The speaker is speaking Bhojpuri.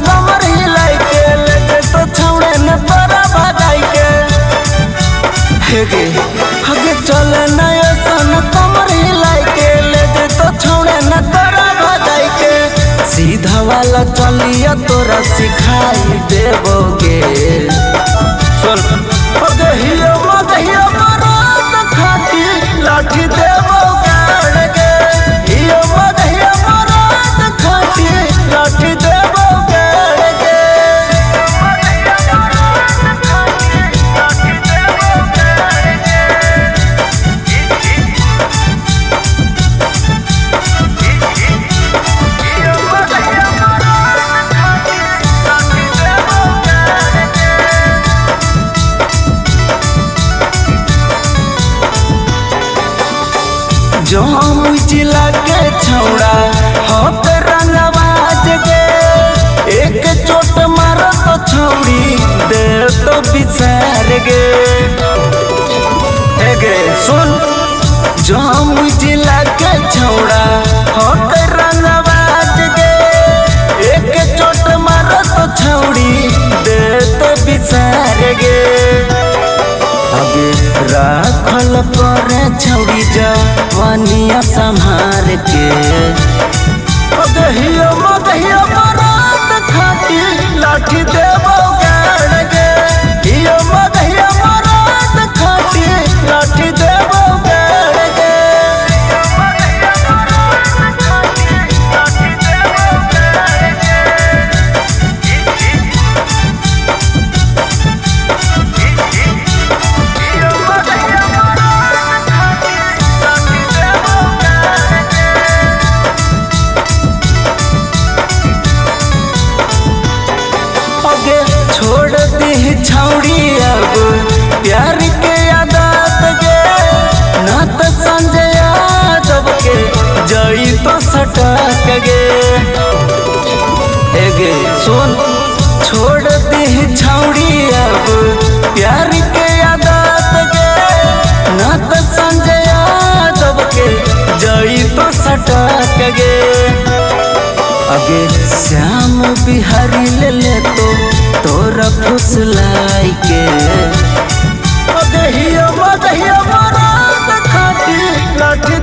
कमर हिलाई के लेके तो छौड़े न तोरा भगाई के हगे चले नया सन कमर हिलाई के लेके तो छौड़े न तोरा भगाई के सीधा वाला चलिया तोरा सिखाई देबोगे सुन हियो मदहियो मरात खाती लाठी देबोगे हियो मदहियो मरात खाती लाठी देबोगे। जो जिला के छौड़ा होत रंगबाज गे एक चोट मारो तो छौड़ी दे तो बिचार गे सुन जो जिला के छौड़ा होत रंगबाज गे एक चोट मारो तो छौड़ी दे तो बिचार गे अबे राखल पर छौड़ी जवानिया संभार के मदहियो मदहियो मरात खाती लाठी देबोगे हियो मदहियो मरात खाती लाठी देबोगे। छोड़ दी छौड़ी अब प्यार के आदत गे ना तो संजय यादव के जई तो सटक गे सुन छोड़ दी छौड़ी अब प्यार के आदत गे ना तो संजय यादव के जई तो सटक गे अगे श्याम बिहारी ले तो तोरा फुसलाई के मदहियो मदहियो मरात खाती लाठी